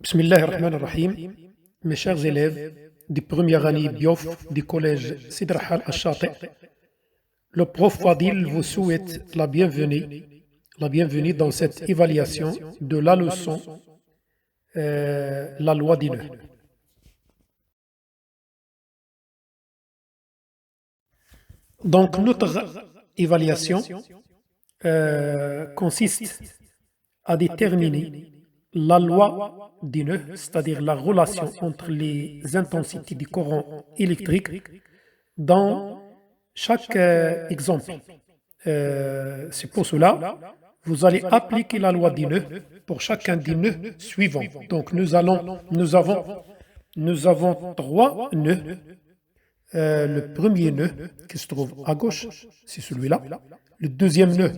Bismillah ar-Rahman ar-Rahim. Mes chers élèves de première année BIOF du collège Sidrahal Al-Shati, le prof Fadil vous souhaite la bienvenue dans cette évaluation de la leçon La loi des nœuds. Donc, notre évaluation consiste à déterminer la loi des nœuds, c'est-à-dire la relation entre les intensités du courant électrique dans chaque exemple. C'est pour cela vous allez appliquer la loi des nœuds pour chacun des nœuds suivants. Donc nous avons trois nœuds. Le premier nœud qui se trouve à gauche, c'est celui-là. Le deuxième nœud,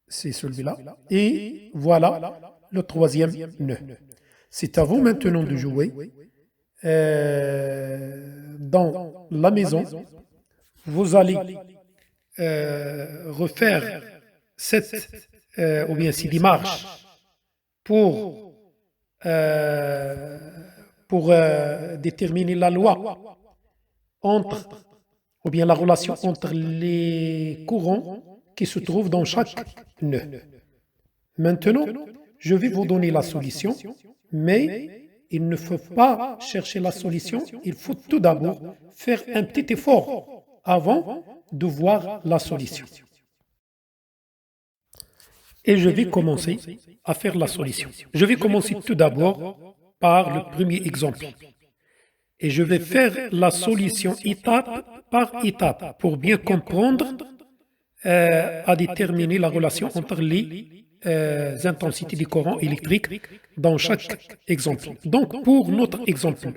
c'est celui-là. Et voilà le troisième nœud. C'est à vous maintenant de jouer. Dans la maison, vous allez refaire cette ou bien ces démarches pour déterminer la loi entre, ou bien la relation entre les courants qui se trouvent dans chaque nœud. Maintenant, je vais vous donner la solution, mais il ne faut pas chercher la solution, il faut tout d'abord faire un petit effort avant de voir la solution. Et je vais commencer à faire la solution. Je vais commencer tout d'abord par le premier exemple. Et je vais faire la solution étape par étape pour bien comprendre à déterminer la relation entre les intensités du courant électrique dans chaque exemple. Donc, pour notre exemple,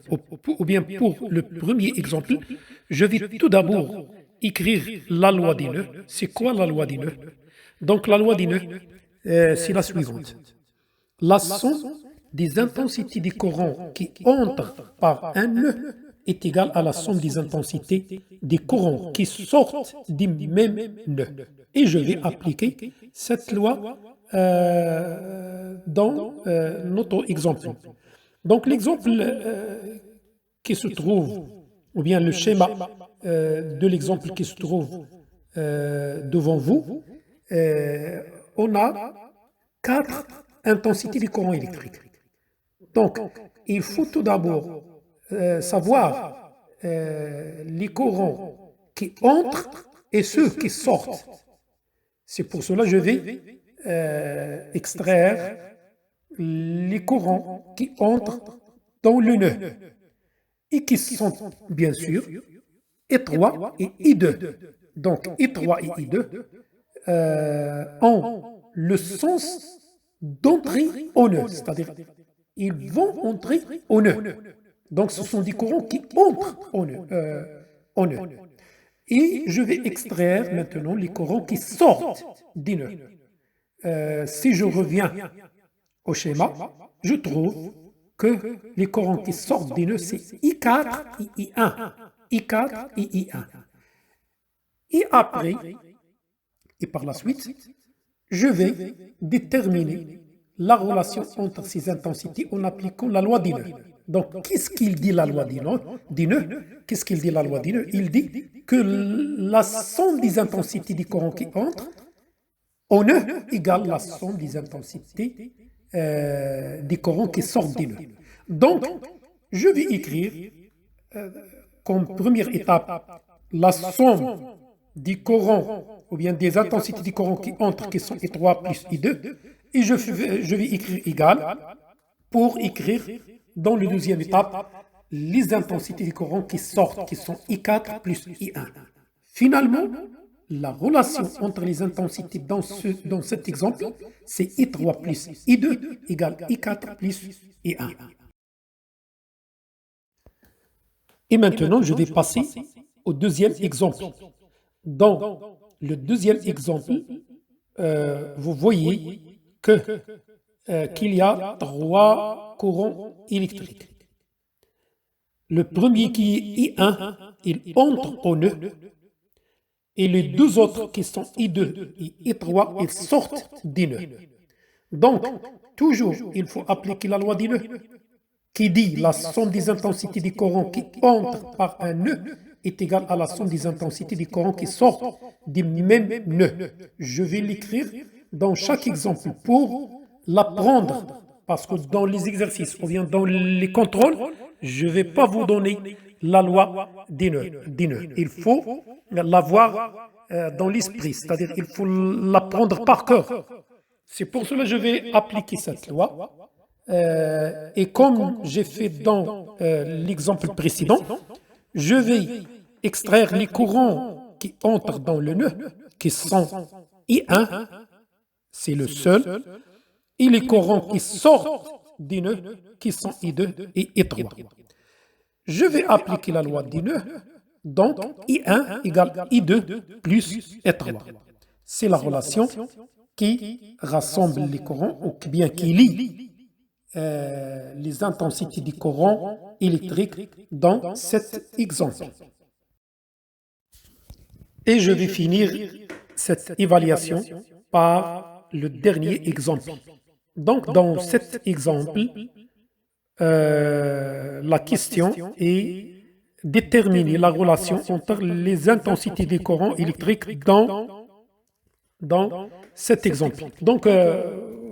ou bien pour le premier exemple, je vais tout d'abord écrire la loi des nœuds. C'est quoi la loi des nœuds? Donc, la loi des nœuds, c'est la suivante. La somme des intensités des courants qui entrent par un nœud est égale à la somme des intensités des courants qui sortent du même nœud. Et je vais appliquer cette loi dans notre exemple. Donc l'exemple qui se trouve, ou bien le schéma de l'exemple qui se trouve devant vous, on a 4 intensités du courant électrique. Donc, il faut tout d'abord savoir les courants qui entrent et ceux qui sortent. C'est pour cela que je vais extraire les courants qui entrent dans le nœud et qui sont bien sûr I3 et I2. Donc, I3 et I2 ont le sens d'entrée au nœud, c'est-à-dire ils vont entrer au nœud. Donc ce sont des courants qui entrent au nœud. Et je vais extraire maintenant les courants qui sortent du nœud. Si je reviens au schéma, je trouve que les courants qui sortent du nœud, c'est I4 et I1. I4 et I1. Et après, et par la suite, je vais déterminer la relation entre ces intensités en appliquant la loi des nœuds. Donc, qu'est-ce qu'il dit la loi des nœuds? Qu'est-ce qu'il dit la loi des nœuds? Il dit que la somme des intensités des courants qui entrent au nœud égale la somme des intensités des courants qui sortent du nœud. Donc, je vais écrire comme première étape la somme des courants, ou bien des intensités des courants qui entrent, qui sont I3 plus I2, et je vais écrire égal pour écrire dans la deuxième étape les intensités des courants qui sortent, qui sont I4 plus I1. Finalement, la relation entre les intensités dans cet exemple, c'est I3 plus I2 égale I4 plus I1. Et maintenant, je vais passer au deuxième exemple. Dans le deuxième exemple, vous voyez qu'il y a 3 courants électriques. Le premier qui est I1, il entre au nœud, et les deux autres qui sont I2 et I3, ils sortent du nœud. Donc, toujours, il faut appliquer la loi des nœuds, qui dit la somme des intensités du courant qui entre par un nœud est égale à la somme des intensités du courant qui sortent du même nœud. Je vais l'écrire dans chaque exemple pour l'apprendre, parce que dans les exercices ou bien dans les contrôles, je ne vais pas vous donner la loi des nœuds. Il faut l'avoir dans l'esprit, c'est-à-dire il faut l'apprendre par cœur. C'est pour cela que je vais appliquer cette loi. Et comme j'ai fait dans l'exemple précédent, je vais extraire les courants qui entrent dans le nœud, qui sont I1, c'est le seul, et les courants qui sortent du nœud, qui sont I2 et I3. Je vais appliquer la loi du nœud, donc I1 égale I2 plus I3. C'est la relation qui rassemble les courants, ou bien qui lie les intensités du courant électrique dans cet exemple. Et je vais finir cette évaluation par le dernier exemple. Donc, dans cet exemple, la question est déterminer la relation entre les intensités des courants électriques dans cet exemple. Donc,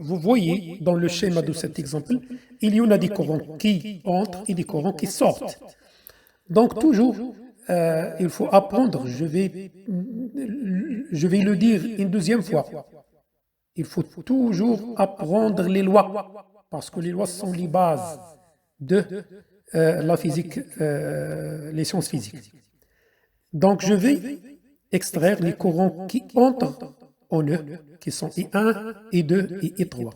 vous voyez dans le schéma de cet exemple, il y en a des courants qui entrent et des courants qui sortent. Donc, toujours, il faut apprendre, je vais le dire une deuxième fois, il faut toujours apprendre les lois, parce que les lois sont les bases de la physique, les sciences physiques. Donc, je vais extraire les courants qui entrent en nœud, qui sont I1, I2 et I3.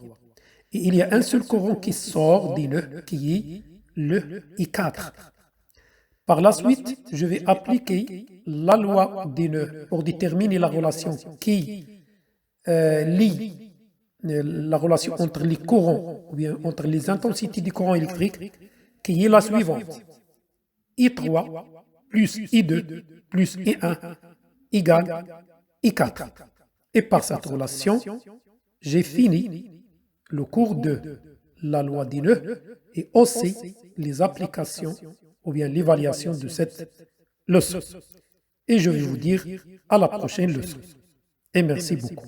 Et il y a un seul courant qui sort des nœuds, qui est le I4. Par la suite, je vais appliquer la loi des nœuds pour déterminer la relation qui lie la relation entre les courants, ou bien entre les intensités du courant électrique, qui est la suivante. I3 plus I2 plus I1 égale I4. Et par cette relation, j'ai fini le cours de la loi des nœuds et aussi les applications ou bien l'évaluation de cette leçon. Et je vais vous dire à la prochaine leçon. Et merci beaucoup.